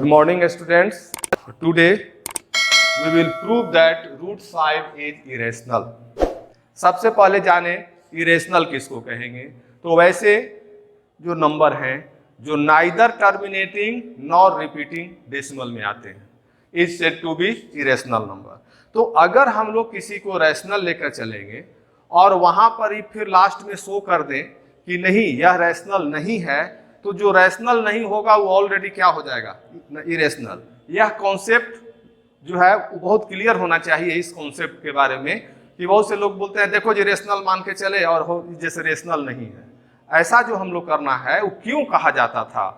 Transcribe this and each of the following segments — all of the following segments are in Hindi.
morning students. Today we will prove that root 5 is irrational. सबसे पहले जाने irrational किसको कहेंगे। तो वैसे जो नंबर हैं जो neither terminating nor repeating decimal में आते हैं is said to be irrational number. तो अगर हम लोग किसी को रैशनल लेकर चलेंगे और वहां पर ही फिर लास्ट में शो कर दें कि नहीं यह रैशनल नहीं है, तो जो रैशनल नहीं होगा वो ऑलरेडी क्या हो जाएगा, इरेशनल। यह कॉन्सेप्ट जो है वो बहुत क्लियर होना चाहिए इस कॉन्सेप्ट के बारे में कि बहुत से लोग बोलते हैं देखो जी रेशनल मान के चले और हो जैसे रेशनल नहीं है। ऐसा जो हम लोग करना है वो क्यों कहा जाता था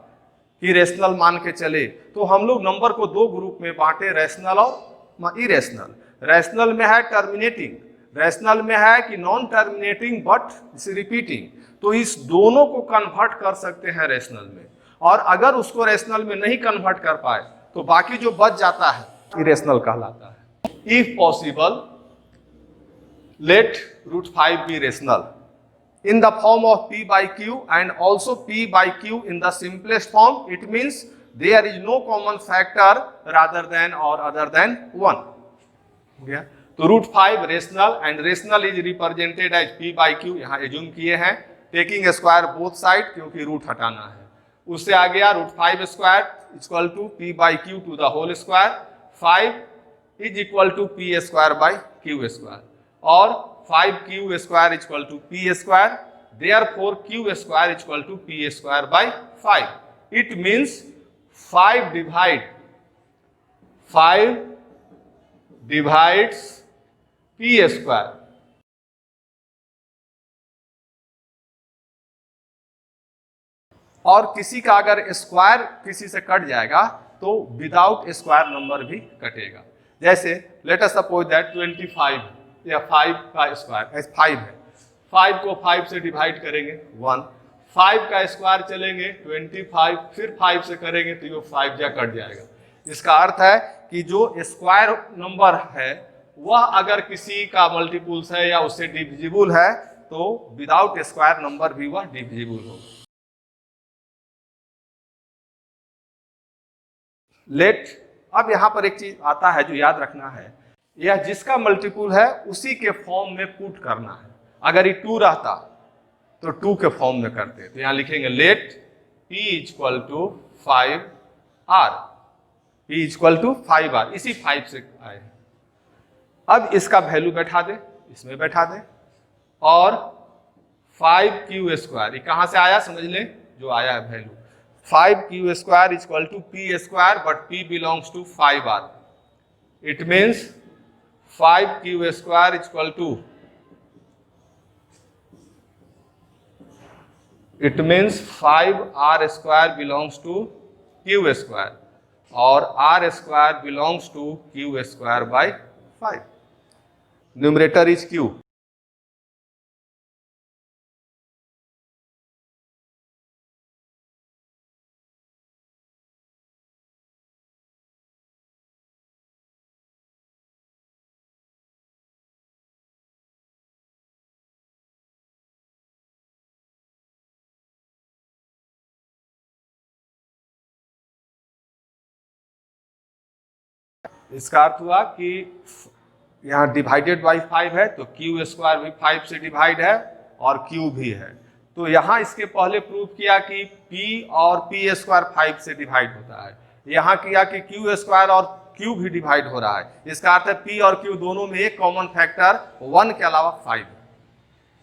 कि रेशनल मान के चले, तो हम लोग नंबर को दो ग्रुप में बांटे, रैशनल और इरेशनल। रैशनल में है टर्मिनेटिंग, रैशनल में है कि नॉन टर्मिनेटिंग बट रिपीटिंग। तो इस दोनों को कन्वर्ट कर सकते हैं रैशनल में, और अगर उसको रैशनल में नहीं कन्वर्ट कर पाए तो बाकी जो बच जाता है इरेशनल कहलाता है। If possible let root 5 be rational in the form of p by q and also p by q in the simplest form. It means there is no common factor rather than or other than 1. yeah? तो root 5 rational and rational is represented as p by q, यहाँ एज्यूम किए हैं टेकिंग स्क्वायर बोथ साइड क्योंकि रूट हटाना है। उससे आ गया root 5 square equal to p by q to the whole square, 5 is equal to p square by q square, और 5q square equal to p square, therefore q square equal to p square by 5. It means 5 divides p square. और किसी का अगर स्क्वायर किसी से कट जाएगा तो विदाउट स्क्वायर नंबर भी कटेगा। जैसे लेट अस सपोज दैट 25 या 5 का स्क्वायर 5 है, 5 को 5 से डिवाइड करेंगे 1, 5 का स्क्वायर चलेंगे 25, फिर 5 से करेंगे तो ये 5 जा कट जाएगा। इसका अर्थ है कि जो स्क्वायर नंबर है वह अगर किसी का मल्टीपुल्स है या उससे डिविजिबल है तो विदाउट स्क्वायर नंबर भी वह डिविजिबल होगा। लेट, अब यहां पर एक चीज आता है जो याद रखना है, यह जिसका मल्टीपुल है उसी के फॉर्म में पुट करना है। अगर ये 2 रहता तो 2 के फॉर्म में करते, तो यहां लिखेंगे let p equal to 5r, p equal to 5r, इसी 5 से आए। अब इसका वैल्यू बैठा दे, इसमें बैठा दे, और 5q स्क्वायर ये कहां से आया समझ लें, जो आया है value 5q square equal to p square, but p belongs to 5r। It means 5q square equal to, it means 5r square belongs to q square, और r square belongs to q square by 5। Numerator is q। इसका अर्थ हुआ कि यहाँ डिवाइडेड बाई 5 है तो q स्क्वायर भी 5 से डिवाइड है और q भी है। तो यहाँ इसके पहले प्रूव किया कि p और p स्क्वायर 5 से डिवाइड होता है, यहाँ किया कि q स्क्वायर और q भी डिवाइड हो रहा है। इसका अर्थ है p और q दोनों में एक कॉमन फैक्टर 1 के अलावा 5 है।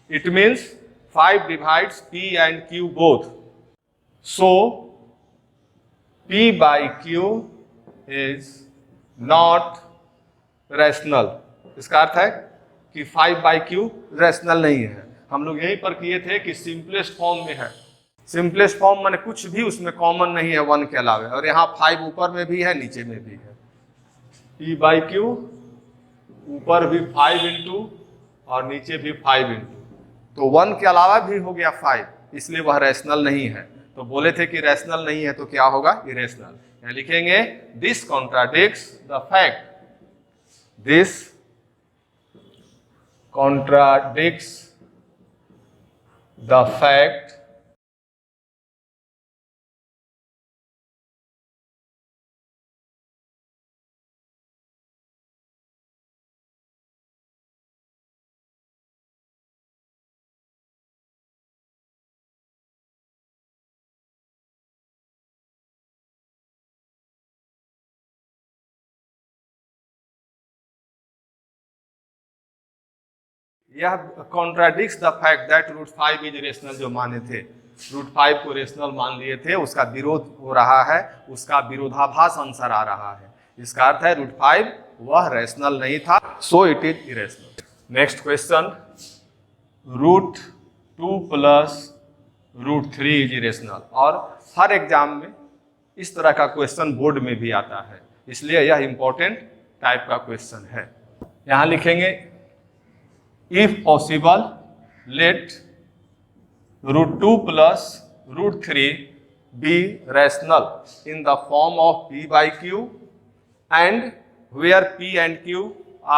It means 5 divides p and q both, so p by q is not rational. इसका अर्थ है कि 5 बाई क्यू रैशनल नहीं है। हम लोग यहीं पर किए थे कि सिंपलेस्ट फॉर्म में है, सिंपलेस्ट फॉर्म माने कुछ भी उसमें कॉमन नहीं है 1 के अलावा, और यहाँ 5 ऊपर में भी है नीचे में भी है। p बाई क्यू ऊपर भी 5 इंटू और नीचे भी 5 इंटू, तो 1 के अलावा भी हो गया 5, इसलिए वह रैशनल नहीं है। तो बोले थे कि रैशनल नहीं है तो क्या होगा, इरेशनल। यहाँ लिखेंगे this contradicts the fact, this contradicts the fact यह contradicts the fact that root 5 is rational, जो माने थे रूट 5 को रेशनल मान लिए थे, उसका विरोध हो रहा है, उसका विरोधाभास आंसर आ रहा है। इसका अर्थ है रूट 5 वह रेशनल नहीं था, so it is irrational. Next question, root 2 plus root 3 is irrational. और हर एग्जाम में इस तरह का क्वेश्चन बोर्ड में भी आता है, इसलिए यह इंपॉर्टेंट टाइप का क्वेश्चन है। यहां लिखेंगे if possible let root 2 plus root 3 be rational in the form of p by q and where p and q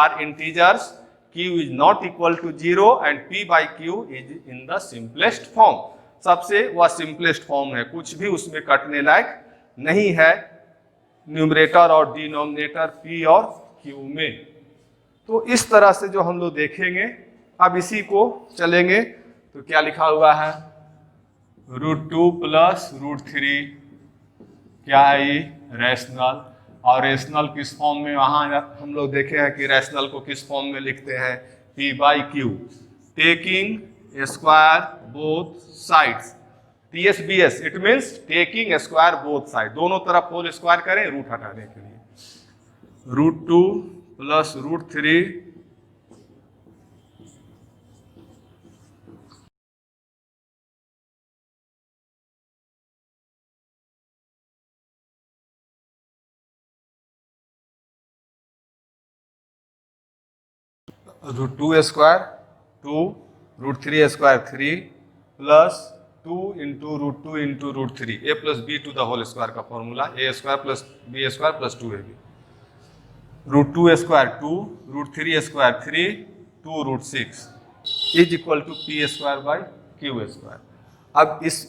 are integers, q is not equal to 0 and p by q is in the simplest form। सबसे वह सिंपलेस्ट फॉर्म है, कुछ भी उसमें कटने लायक नहीं है न्यूमरेटर और डिनोमिनेटर p और q में। तो इस तरह से जो हम लोग देखेंगे, अब इसी को चलेंगे तो क्या लिखा हुआ है, रूट 2 प्लस रूट 3 क्या है ये रैशनल, और रैशनल किस फॉर्म में, वहां हम लोग देखे हैं कि रैशनल को किस फॉर्म में लिखते हैं, p by Q, taking square both sides, TSBS it means taking square both side, दोनों तरफ होल स्क्वायर करें रूट हटाने के लिए। Root 2 plus root 3 root 2 square 2 root 3 square 3 plus 2 into root 2 into root 3, a plus B to the whole square का formula, a square plus B square plus 2ab, root 2 square 2 root 3 square 3 2 root 6 is equal to p square by q square. अब इस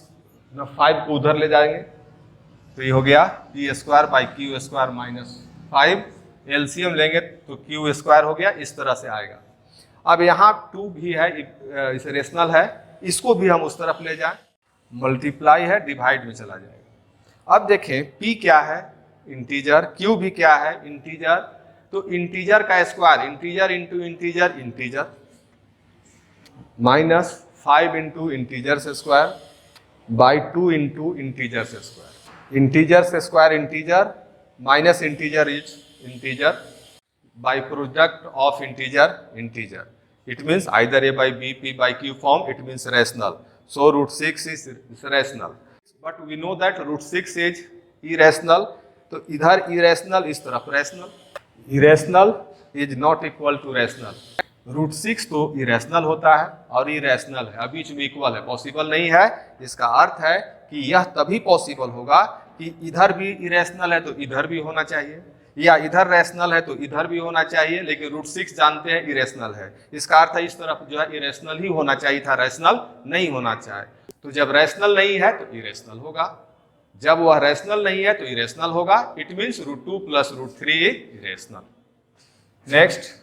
5 को उधर ले जाएंगे तो ये हो गया p square by q square minus 5, LCM लेंगे तो क्यू स्क्वायर हो गया, इस तरह से आएगा। अब यहाँ 2 भी है, इसे रेशनल है, इसको भी हम उस तरफ ले जाएं, मल्टीप्लाई है, डिवाइड में चला जाएगा। अब देखें p क्या है, इंटीजर, q भी क्या है, इंटीजर, तो इंटीजर का square, integer into integer integer, minus 5 into integer से स्क्वायर बाई 2 इंटू इंटीजर से स्क्वायर, इंटीजर से square integer minus integer is integer, by product of integer integer, it means either a by b, p by q form, it means rational, so root 6 is rational, but we know that root 6 is irrational, तो इधर irrational, इस तरफ rational, irrational is not equal to rational, root 6 तो irrational होता है और irrational है, बीच में इक्वल है, पॉसिबल नहीं है। इसका अर्थ है कि यह तभी पॉसिबल होगा कि इधर भी irrational है तो इधर भी होना चाहिए, या इधर रैशनल है तो इधर भी होना चाहिए, लेकिन रूट 6 जानते हैं इरेशनल है, इसका अर्थ है इस तरफ जो है इरेशनल ही होना चाहिए था, रैशनल नहीं होना चाहिए। तो जब रैशनल नहीं है तो इरेशनल होगा, जब वह रैशनल नहीं है तो इरेशनल होगा, it means root 2 plus root 3 irrational. Next,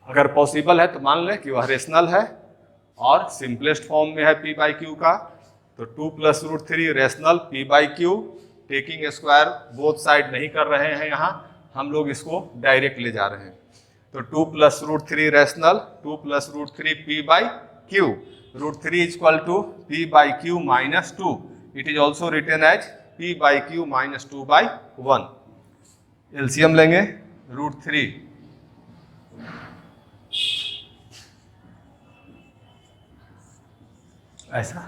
अगर पॉसिबल है तो मान लें कि वह रेशनल है और सिंपलेस्ट फॉर्म में है p बाई क्यू का, तो 2 plus root 3 rational p by Q, taking square both side नहीं कर रहे हैं, यहाँ हम लोग इसको डायरेक्ट ले जा रहे हैं, तो 2 plus root 3 rational, 2 plus root 3 p by q, root 3 is equal to p by q minus 2, it is also written as p by q minus 2 by 1, LCM लेंगे रूट 3 ऐसा।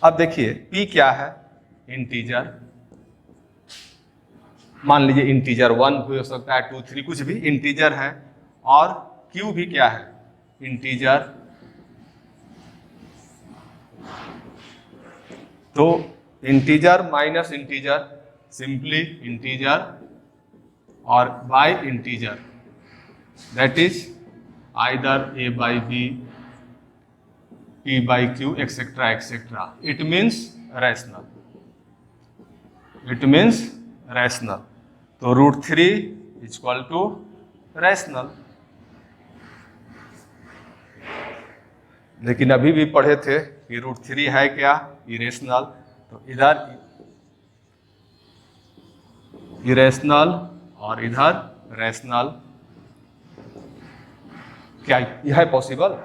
अब देखिए p क्या है, इंटीजर, मान लीजिए इंटीजर 1 भी हो सकता है, 2 3 कुछ भी इंटीजर है, और q भी क्या है, इंटीजर, तो integer minus integer, simply integer और by integer, that is either a by b, p by q, etcetera etcetera. It means rational. It means rational. तो √3 इक्वल टू रैशनल. लेकिन अभी भी पढ़े थे कि √3 है क्या, इरेशनल. तो इधर इरेशनल और इधर रैशनल. क्या यह है पॉसिबल?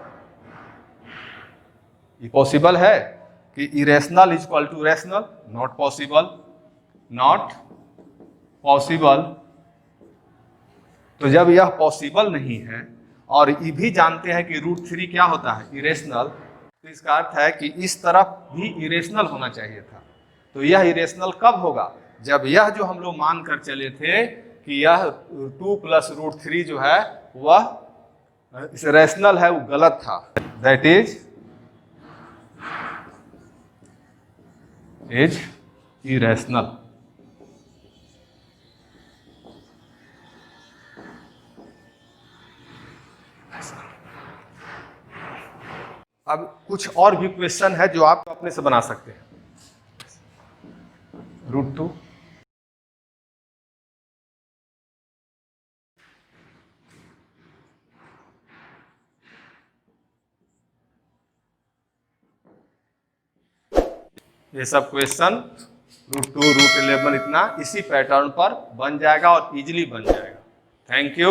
ये पॉसिबल है कि irrational equal to rational? Not possible. Not possible. तो जब यह पॉसिबल नहीं है और ये भी जानते हैं कि √3 क्या होता है, इरेशनल, तो इसका अर्थ है कि इस तरफ भी इरेशनल होना चाहिए था. तो यह इरेशनल कब होगा? जब यह जो हम लोग मान कर चले थे कि यह 2 + √3 जो है वह रैशनल है, वो गलत था. That is irrational. अब कुछ और भी क्वेश्चन है जो आप अपने से बना सकते हैं. √2 ये सब क्वेश्चन √2 √11 इतना इसी पैटर्न पर बन जाएगा और इजीली बन जाएगा. Thank you.